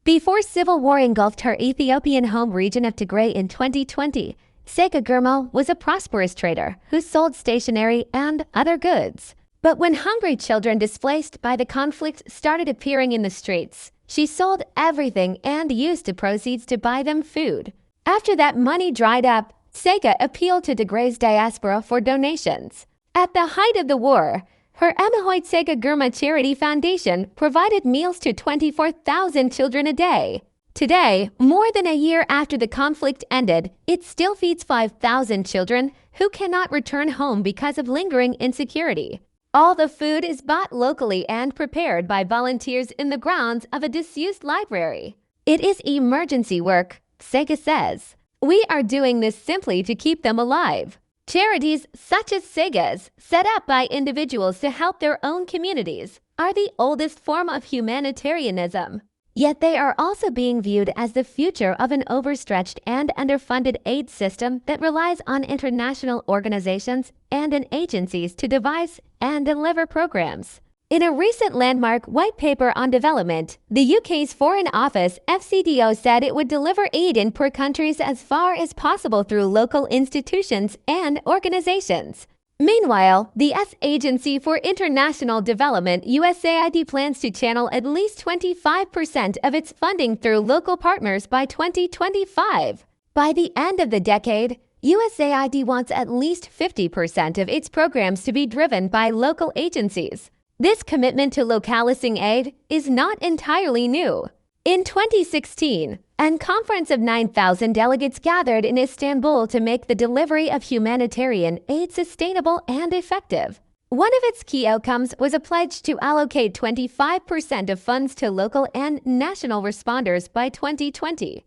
Before civil war engulfed her Ethiopian home region of Tigray in 2020, Sega Gurmo was a prosperous trader who sold stationery and other goods. But when hungry children displaced by the conflict started appearing in the streets, she sold everything and used the proceeds to buy them food. After that money dried up, Sega appealed to Tigray's diaspora for donations. At the height of the war, her Emahoit Sega Gurma Charity Foundation provided meals to 24,000 children a day. Today, more than a year after the conflict ended, it still feeds 5,000 children who cannot return home because of lingering insecurity. All the food is bought locally and prepared by volunteers in the grounds of a disused library. It is emergency work, Sega says. We are doing this simply to keep them alive. Charities such as Sega's, set up by individuals to help their own communities, are the oldest form of humanitarianism. Yet they are also being viewed as the future of an overstretched and underfunded aid system that relies on international organizations and agencies to devise and deliver programs. In a recent landmark white paper on development, the UK's Foreign Office (FCDO) said it would deliver aid in poor countries as far as possible through local institutions and organizations. Meanwhile, the U.S. Agency for International Development (USAID) plans to channel at least 25% of its funding through local partners by 2025. By the end of the decade, USAID wants at least 50% of its programs to be driven by local agencies. This commitment to localising aid is not entirely new. In 2016, a conference of 9,000 delegates gathered in Istanbul to make the delivery of humanitarian aid sustainable and effective. One of its key outcomes was a pledge to allocate 25% of funds to local and national responders by 2020.